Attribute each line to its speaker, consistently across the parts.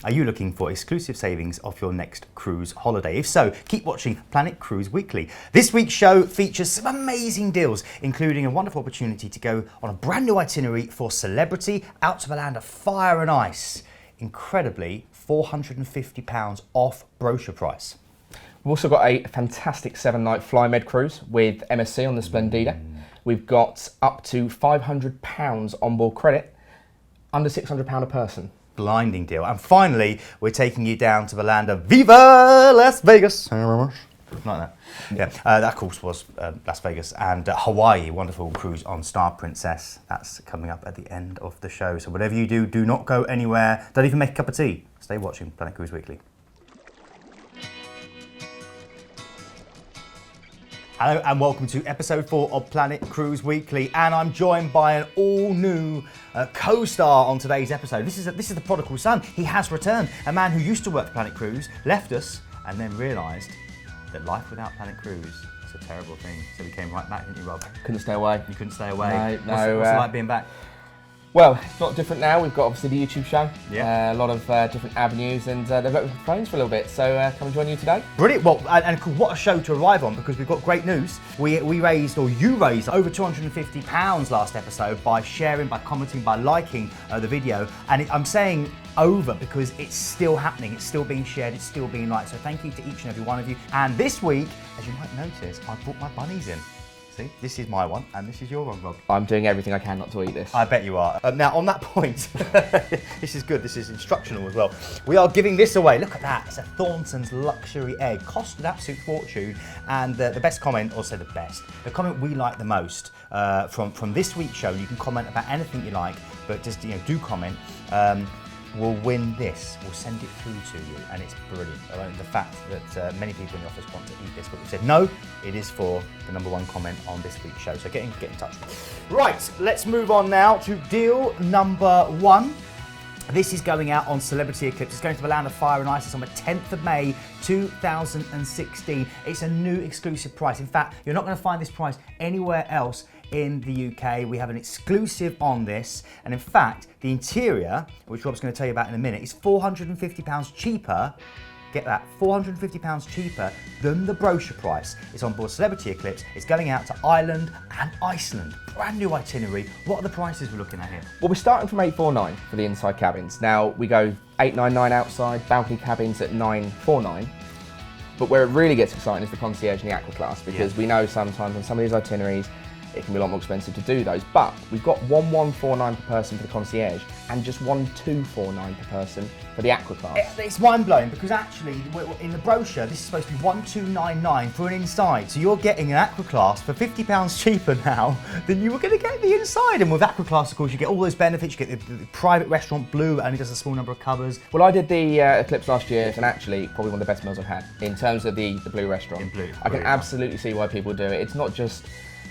Speaker 1: Are you looking for exclusive savings off your next cruise holiday? If so, keep watching Planet Cruise Weekly. This week's show features some amazing deals, including a wonderful opportunity to go on a brand new itinerary for Celebrity out to the land of fire and ice. Incredibly, £450 off brochure price.
Speaker 2: We've also got a fantastic 7-night Fly-Med cruise with MSC on the Splendida. We've got up to £500 onboard credit, under £600 a person.
Speaker 1: Blinding deal. And finally, we're taking you down to the land of Viva Las Vegas. Like that. Yeah, that of course was Las Vegas and Hawaii. Wonderful cruise on Star Princess. That's coming up at the end of the show. So whatever you do, do not go anywhere. Don't even make a cup of tea. Stay watching Planet Cruise Weekly. Hello and welcome to episode 4 of Planet Cruise Weekly, and I'm joined by an all-new co-star on today's episode. This is the prodigal son. He has returned. A man who used to work for Planet Cruise, left us, and then realised that life without Planet Cruise is a terrible thing. So we came right back, didn't you, Rob?
Speaker 2: Couldn't stay away.
Speaker 1: You couldn't stay away.
Speaker 2: No.
Speaker 1: What's it like being back?
Speaker 2: Well, it's not different now. We've got obviously the YouTube show,
Speaker 1: yeah.
Speaker 2: A lot of different avenues, and they've opened phones for a little bit. So come and join you today.
Speaker 1: Brilliant. Well, and what a show to arrive on, because we've got great news. We raised, or you raised, over £250 last episode by sharing, by commenting, by liking the video. And I'm saying over because it's still happening. It's still being shared. It's still being liked. So thank you to each and every one of you. And this week, as you might notice, I brought my bunnies in. See, this is my one, and this is your one, Rob.
Speaker 2: I'm doing everything I can not to eat this.
Speaker 1: I bet you are. Now, on that point, this is good. This is instructional as well. We are giving this away. Look at that. It's a Thornton's luxury egg. Cost an absolute fortune. And the best comment, or say the best, the comment we like the most from this week's show. You can comment about anything you like, but just do comment. Will win this. We'll send it through to you, and it's brilliant. The fact that many people in the office want to eat this, but we said no, it is for the #1 comment on this week's show. So get in touch. Right, let's move on now to deal number 1. This is going out on Celebrity Eclipse. It's going to the land of fire and ice. It's on the 10th of May, 2016. It's a new exclusive price. In fact, you're not going to find this price anywhere else in the UK. We have an exclusive on this. And in fact, the interior, which Rob's going to tell you about in a minute, is £450 cheaper. Get that, £450 cheaper than the brochure price. It's on board Celebrity Eclipse. It's going out to Ireland and Iceland. Brand new itinerary. What are the prices we're looking at here?
Speaker 2: Well, we're starting from $849 for the inside cabins. Now, we go $899 outside, balcony cabins at $949. But where it really gets exciting is the concierge and the aqua class, because we know sometimes on some of these itineraries, it can be a lot more expensive to do those, but we've got $1149 per person for the concierge and just $1249 per person for the aqua class.
Speaker 1: It's mind-blowing, because actually in the brochure this is supposed to be $1299 for an inside, so you're getting an aqua class for £50 cheaper now than you were going to get the inside. And with aqua class, of course, you get all those benefits. You get the private restaurant Blue, only does a small number of covers.
Speaker 2: Well, I did the Eclipse last year, and actually probably one of the best meals I've had in terms of the Blue restaurant.
Speaker 1: In Blue,
Speaker 2: I can absolutely see why people do it. It's not just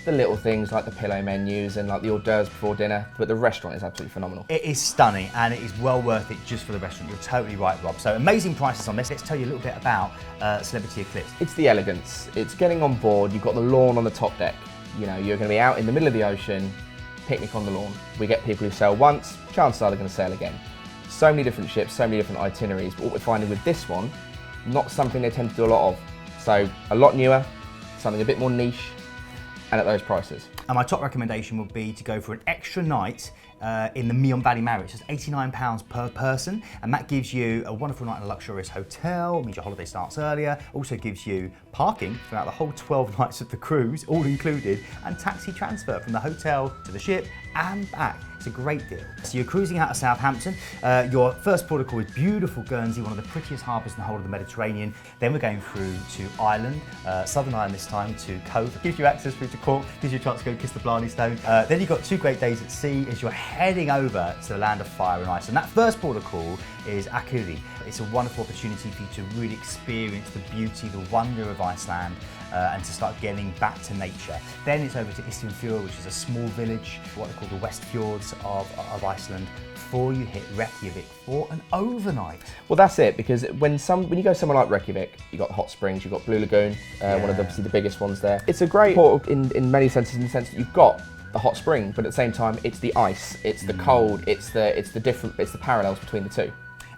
Speaker 2: the little things like the pillow menus and like the hors d'oeuvres before dinner, but the restaurant is absolutely phenomenal.
Speaker 1: It is stunning, and it is well worth it just for the restaurant. You're totally right, Rob. So amazing prices on this. Let's tell you a little bit about Celebrity Eclipse.
Speaker 2: It's the elegance. It's getting on board. You've got the lawn on the top deck. You're going to be out in the middle of the ocean, picnic on the lawn. We get people who sail once, chances are they're going to sail again. So many different ships, so many different itineraries, but what we're finding with this one, not something they tend to do a lot of. So a lot newer, something a bit more niche, and at those prices.
Speaker 1: And my top recommendation would be to go for an extra night in the Meon Valley Marriott. It's £89 per person, and that gives you a wonderful night in a luxurious hotel. It means your holiday starts earlier. Also gives you parking throughout the whole 12 nights of the cruise, all included, and taxi transfer from the hotel to the ship and back. It's a great deal. So you're cruising out of Southampton. Your first port of call is beautiful Guernsey, one of the prettiest harbours in the whole of the Mediterranean. Then we're going through to Ireland, Southern Ireland this time, to Cove. Gives you access through to Cork, gives you a chance to go kiss the Blarney Stone. Then you've got 2 great days at sea as you're heading over to the land of fire and ice. And that first port of call is Akureyri. It's a wonderful opportunity for you to really experience the beauty, the wonder of Iceland, and to start getting back to nature. Then it's over to Iceland, which is a small village, what they call the West Fjords of Iceland, before you hit Reykjavik for an overnight.
Speaker 2: Well, that's it, because when you go somewhere like Reykjavik, you've got the hot springs, you've got Blue Lagoon, one of obviously the biggest ones there. It's a great port in many senses, in the sense that you've got the hot spring, but at the same time, it's the ice, it's the cold, it's the parallels between the two.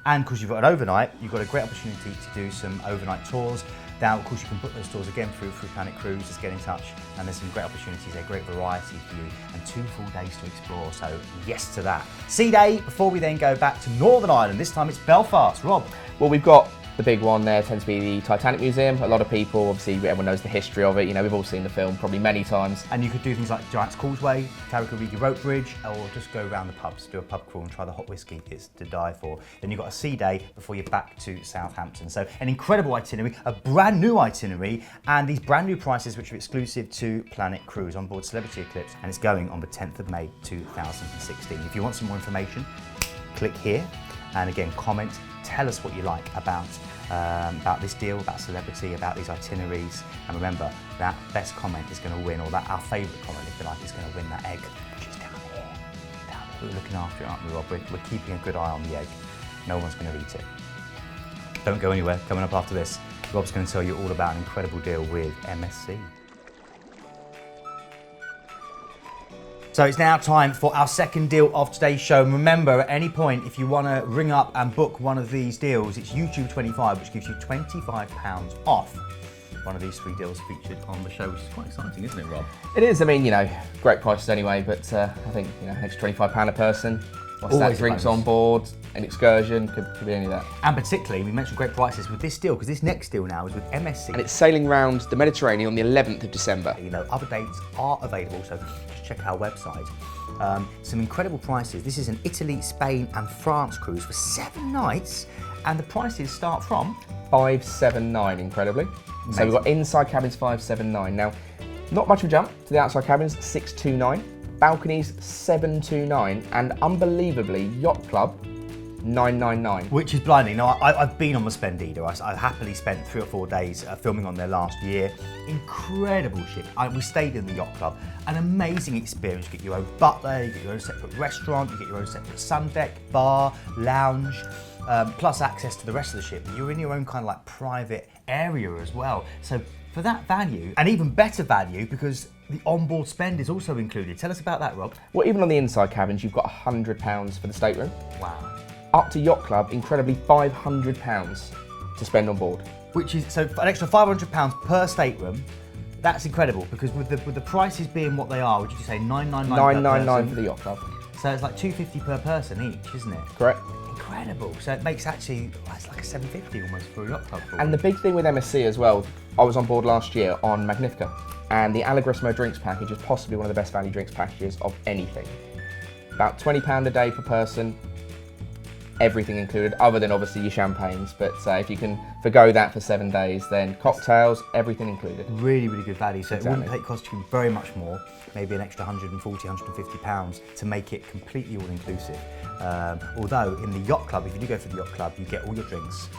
Speaker 1: And because you've got an overnight, you've got a great opportunity to do some overnight tours. Now, of course, you can book those tours again through Planet Cruise. Just get in touch, and there's some great opportunities there, great variety for you, and 2 full days to explore. So, yes to that. Sea day before we then go back to Northern Ireland. This time it's Belfast. Rob.
Speaker 2: Well, we've got the big one there, tends to be the Titanic Museum. A lot of people, obviously, everyone knows the history of it. You know, we've all seen the film probably many times.
Speaker 1: And you could do things like Giant's Causeway, Carrick-a-Rigi Rope Bridge, or just go around the pubs, do a pub crawl and try the hot whiskey. It's to die for. Then you've got a sea day before you're back to Southampton. So an incredible itinerary, a brand new itinerary, and these brand new prices which are exclusive to Planet Cruise on board Celebrity Eclipse, and it's going on the 10th of May 2016. If you want some more information, click here, and again, comment, tell us what you like about this deal, about Celebrity, about these itineraries, and remember that best comment is going to win, or that our favourite comment, if you like, is going to win that egg, which is down here. We're looking after it, aren't we, Rob? We're keeping a good eye on the egg. No one's going to eat it. Don't go anywhere. Coming up after this, Rob's going to tell you all about an incredible deal with MSC. So it's now time for our second deal of today's show. And remember, at any point, if you want to ring up and book one of these deals, it's YouTube 25, which gives you £25 off one of these 3 deals featured on the show, which is quite exciting, isn't it, Rob?
Speaker 2: It is. I mean, you know, great prices anyway, but I think, you know, an extra £25 a person. What's that? Drinks on board, an excursion, could be any of that.
Speaker 1: And particularly, we mentioned great prices with this deal, because this next deal now is with MSC.
Speaker 2: And it's sailing round the Mediterranean on the 11th of December.
Speaker 1: You know, other dates are available, so just check our website. Some incredible prices. This is an Italy, Spain and France cruise for 7 nights, and the prices start from
Speaker 2: £579, incredibly. Amazing. So we've got inside cabins £579. Now, not much of a jump to the outside cabins, £629. Balconies £729, and unbelievably, Yacht Club £999.
Speaker 1: Which is blinding. Now, I've been on the Splendida. I happily spent 3 or 4 days filming on there last year. Incredible ship. We stayed in the Yacht Club. An amazing experience. You get your own butler, you get your own separate restaurant, you get your own separate sun deck, bar, lounge, plus access to the rest of the ship. You're in your own kind of like private area as well. So for that value, and even better value, because the onboard spend is also included. Tell us about that, Rob.
Speaker 2: Well, even on the inside cabins, you've got £100 for the stateroom.
Speaker 1: Wow.
Speaker 2: Up to Yacht Club, incredibly £500 to spend on board.
Speaker 1: Which is, so an extra £500 per stateroom. That's incredible, because with the prices being what they are, would you say £999
Speaker 2: for the Yacht Club.
Speaker 1: So it's like £250 per person each, isn't it?
Speaker 2: Correct.
Speaker 1: Incredible. So it makes actually, it's like a £750 almost for a Yacht Club.
Speaker 2: And the big thing with MSC as well, I was on board last year on Magnifica, and the Allegrissimo drinks package is possibly one of the best value drinks packages of anything. About £20 a day per person, everything included, other than obviously your champagnes. But if you can forgo that for 7 days, then cocktails, everything included. Really, really good value. So exactly. It wouldn't cost you very much more, maybe an extra £140, £150 to make it completely all-inclusive. Although in the Yacht Club, if you do go for the Yacht Club, you get all your drinks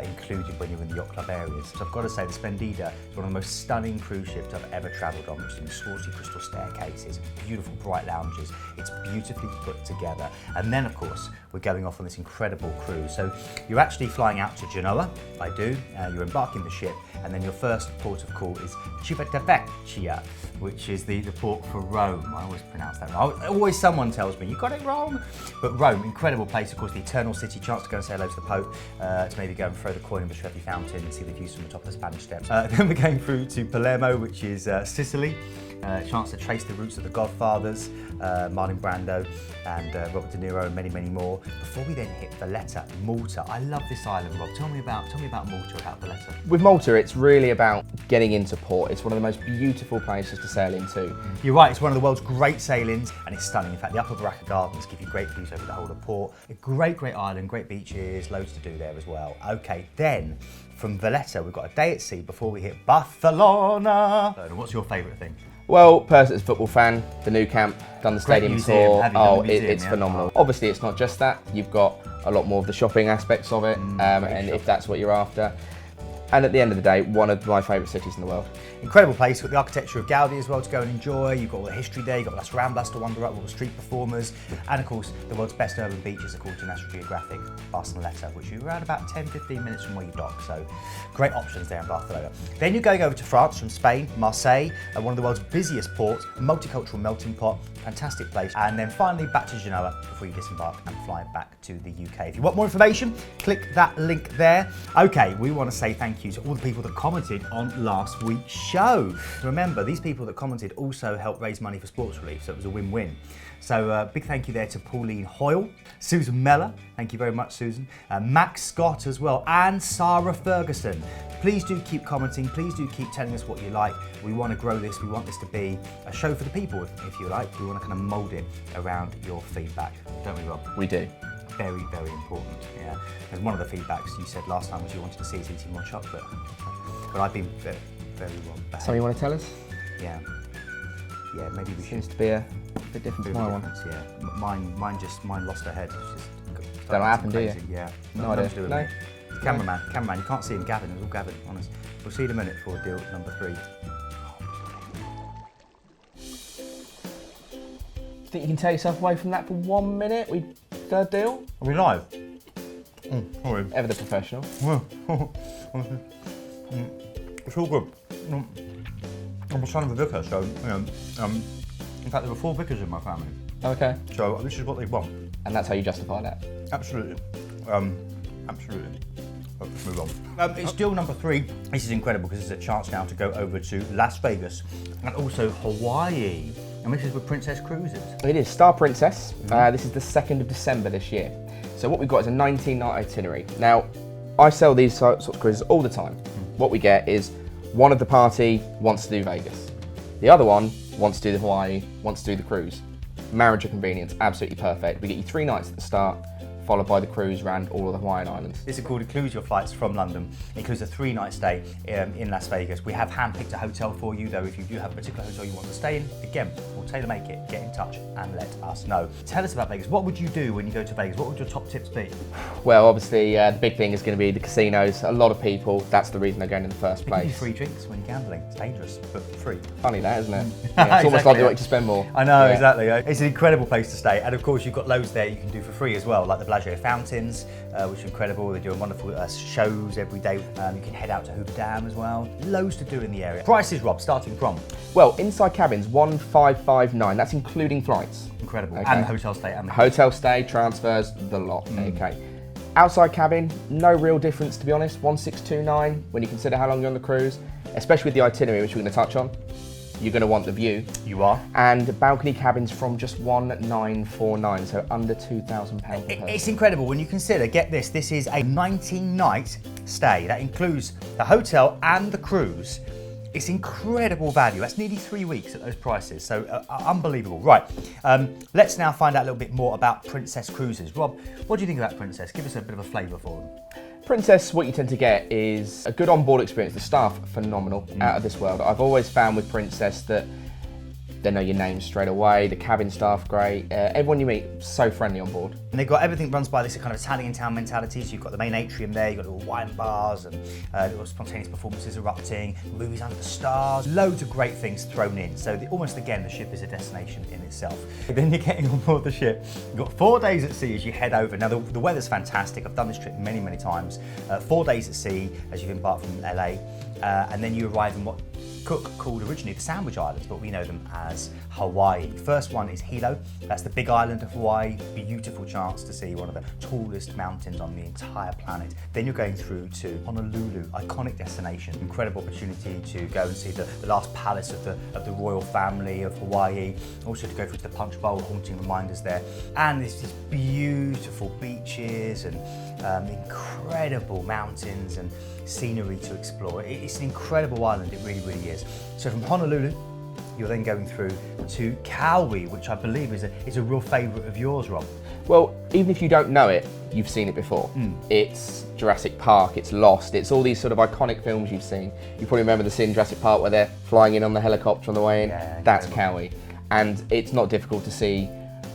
Speaker 2: included when you're in the Yacht Club areas. So I've got to say, the Splendida is one of the most stunning cruise ships I've ever travelled on, which is sporty crystal staircases, beautiful bright lounges. It's beautifully put together. And then, of course, we're going off on this incredible cruise. So you're actually flying out to Genoa, you're embarking the ship, and then your first port of call is Civitavecchia, which is the port for Rome. I always pronounce that wrong. Always someone tells me, you got it wrong. But Rome, incredible place, of course, the Eternal City, chance to go and say hello to the Pope, to maybe go and throw the coin in the Trevi Fountain and see the views from the top of the Spanish Steps. Then we're going through to Palermo, which is Sicily. Chance to trace the roots of the Godfathers, Marlon Brando and Robert De Niro, and many, many more. Before we then hit Valletta, Malta. I love this island, Rob. Tell me about Malta, about Valletta. With Malta, it's really about getting into port. It's one of the most beautiful places to sail into.
Speaker 1: You're right, it's one of the world's great sailings, and it's stunning. In fact, the Upper Baracca Gardens give you great views over the whole of port. A great, great island, great beaches, loads to do there as well. Okay, then from Valletta, we've got a day at sea before we hit Barcelona. What's your favourite thing?
Speaker 2: Well, personally, as a football fan, the Nou Camp, done the stadium tour. It's phenomenal. Obviously, it's not just that. You've got a lot more of the shopping aspects of it, and if that's what you're after. And at the end of the day, one of my favourite cities in the world.
Speaker 1: Incredible place. You've got the architecture of Gaudi as well to go and enjoy. You've got all the history there. You've got Las Ramblas to wander up with all the street performers. And of course, the world's best urban beaches according to National Geographic, Barcelona, which is around about 10-15 minutes from where you dock. So great options there in Barcelona. Then you're going over to France from Spain, Marseille, one of the world's busiest ports, multicultural melting pot, fantastic place. And then finally back to Genoa before you disembark and fly back to the UK. If you want more information, click that link there. Okay, we want to say thank you to all the people that commented on last week's show. Remember, these people that commented also helped raise money for Sports Relief, so it was a win-win. So big thank you there to Pauline Hoyle, Susan Meller, thank you very much Susan, Max Scott as well, and Sarah Ferguson. Please do keep commenting, please do keep telling us what you like. We want to grow this, we want this to be a show for the people, if you like. We want to kind of mould it around your feedback, don't we, Rob?
Speaker 2: We do.
Speaker 1: Very, very important, yeah. And one of the feedbacks you said last time was you wanted to see us eating more chocolate. But I've been very, very well behaved.
Speaker 2: Something you want to tell us?
Speaker 1: Yeah. Yeah, maybe we should.
Speaker 2: Seems to be a bit different from my one.
Speaker 1: Yeah. Mine lost her head. It's just
Speaker 2: don't know what happened, do you?
Speaker 1: Yeah.
Speaker 2: No idea.
Speaker 1: To do with
Speaker 2: No.
Speaker 1: me. Cameraman, you can't see him, Gavin, it was all Gavin, honest. We'll see you in a minute for deal number 3.
Speaker 2: Think you can take yourself away from that for 1 minute? Third deal?
Speaker 1: Are we live? Sorry.
Speaker 2: Ever the professional.
Speaker 1: It's all good. I'm a son of a vicar, so, in fact, there were 4 vicars in my family.
Speaker 2: Okay.
Speaker 1: So this is what they want.
Speaker 2: And that's how you justify that?
Speaker 1: Absolutely. Absolutely. Let's move on. It's deal number 3. This is incredible because it's a chance now to go over to Las Vegas and also Hawaii. And this is with Princess Cruises.
Speaker 2: It is Star Princess. This is the 2nd of December this year. So what we've got is a 19-night itinerary. Now, I sell these sorts of cruises all the time. What we get is one of the party wants to do Vegas. The other one wants to do the Hawaii, wants to do the cruise. Marriage of convenience, absolutely perfect. We get you 3 nights at the start, followed by the cruise around all of the Hawaiian Islands. This includes your flights from London. It includes a 3-night stay in Las Vegas. We have handpicked a hotel for you, though. If you do have a particular hotel you want to stay in, again, we'll tailor-make it. Get in touch and let us know. Tell us about Vegas. What would you do when you go to Vegas? What would your top tips be? Well, obviously, the big thing is going to be the casinos. A lot of people, that's the reason they're going in the first place.
Speaker 1: You give you free drinks when you're gambling. It's dangerous, but free.
Speaker 2: Funny that, isn't it? Yeah, it's almost like they want you to spend more.
Speaker 1: I know, exactly. It's an incredible place to stay. And of course, you've got loads there you can do for free as well, like the Bellagio Fountains, which are incredible. They're doing wonderful shows every day. You can head out to Hoover Dam as well. Loads to do in the area. Prices, Rob, starting from?
Speaker 2: Well, inside cabins, 1,559. That's including flights.
Speaker 1: Incredible.
Speaker 2: Okay.
Speaker 1: And hotel stay. And
Speaker 2: hotel stay, transfers, the lot. Okay. Outside cabin, no real difference to be honest. 1,629 when you consider how long you're on the cruise, especially with the itinerary, which we're going to touch on. You're going to want the view. You are. And balcony cabins from just 1,949, so under £2,000 per person.
Speaker 1: It's incredible when you consider, get this, this is a 19-night stay. That includes the hotel and the cruise. It's incredible value. That's nearly 3 weeks at those prices, so unbelievable. Right, let's now find out a little bit more about Princess Cruises. Rob, what do you think about Princess? Give us a bit of a flavour for them.
Speaker 2: Princess, what you tend to get is a good on-board experience. The staff, phenomenal, out of this world. I've always found with Princess that they know your name straight away. The cabin staff, great. Everyone you meet, so friendly on board. And
Speaker 1: they've got everything runs by this kind of Italian town mentality. So you've got the main atrium there, you've got little wine bars and little spontaneous performances erupting, movies under the stars, loads of great things thrown in. So almost again, the ship is a destination in itself. Then you're getting on board the ship. You've got 4 days at sea as you head over. Now the weather's fantastic. I've done this trip many, many times. 4 days at sea as you've embarked from LA. And then you arrive in what Cook called originally the Sandwich Islands, but we know them as Hawaii. First one is Hilo. That's the big island of Hawaii. Beautiful chance to see one of the tallest mountains on the entire planet. Then you're going through to Honolulu, iconic destination. Incredible opportunity to go and see the last palace of the royal family of Hawaii. Also to go through to the Punch Bowl, haunting reminders there. And there's these beautiful beaches and incredible mountains and scenery to explore. It's an incredible island, it really, really is. So from Honolulu, you're then going through to Kauai, which I believe is a real favourite of yours, Rob.
Speaker 2: Well, even if you don't know it, you've seen it before. It's Jurassic Park, it's Lost, it's all these sort of iconic films you've seen. You probably remember the scene in Jurassic Park where they're flying in on the helicopter on the way in. That's Kauai. And it's not difficult to see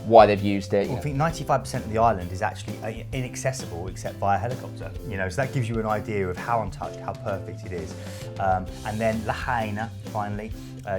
Speaker 2: why they've used it.
Speaker 1: Well, I think 95% of the island is actually inaccessible except via helicopter. You know, so that gives you an idea of how untouched, how perfect it is. And then Lahaina, finally.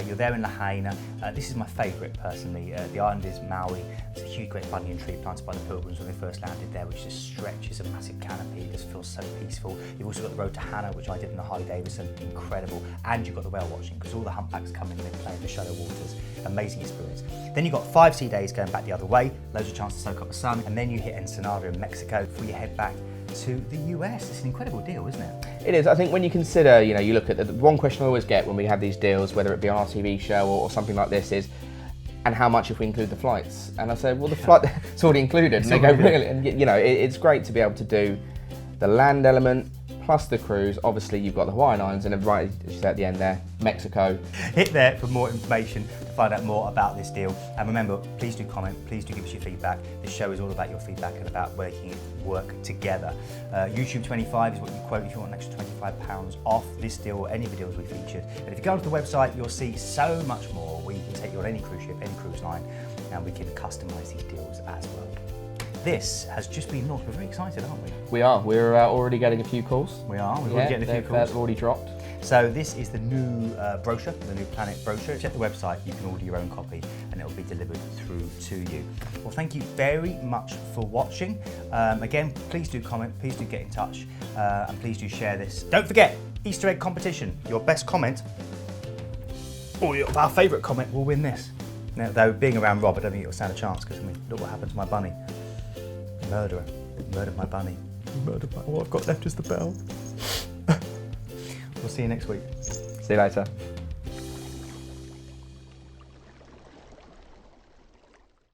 Speaker 1: You're there in Lahaina. This is my favourite personally. The island is Maui. It's a huge great banyan tree planted by the Pilgrims when they first landed there, which just stretches a massive canopy. It just feels so peaceful. You've also got the road to Hana, which I did in the Harley Davidson, incredible. And you've got the whale watching, because all the humpbacks come in and they play in the shallow waters. Amazing experience. Then you've got 5 sea days going back the other way, loads of chance to soak up the sun, and then you hit Ensenada in Mexico before you head back to the US. It's an incredible deal, isn't it?
Speaker 2: It is. I think when you consider, you know, you look at the one question I always get when we have these deals, whether it be on our TV show or something like this, is, and how much if we include the flights? And I say, well, the flight, it's already included. And they go, really? And you know, it's great to be able to do the land element plus the cruise. Obviously, you've got the Hawaiian Islands, and right, as you said at the end there, Mexico.
Speaker 1: Hit there for more information to find out more about this deal. And remember, please do comment, please do give us your feedback. This show is all about your feedback and about making it work together. YouTube 25 is what you quote if you want an extra £25 off this deal or any of the deals we featured. And if you go onto the website, you'll see so much more. We can take you on any cruise ship, any cruise line, and we can customise these deals as well. This has just been launched. We're very excited, aren't we?
Speaker 2: We are. We're already getting a few calls.
Speaker 1: We are. We're already getting a few calls.
Speaker 2: They've already dropped.
Speaker 1: So this is the new brochure, the new Planet brochure. Check the website, you can order your own copy and it will be delivered through to you. Well, thank you very much for watching. Again, please do comment, please do get in touch, and please do share this. Don't forget, Easter egg competition. Your best comment, or our favourite comment, will win this. Now, though, being around Rob, I don't think it'll stand a chance, because I mean, look what happened to my bunny. Murderer. Murdered my bunny. Murdered my... All I've got left is the bell. We'll see you next week.
Speaker 2: See you later.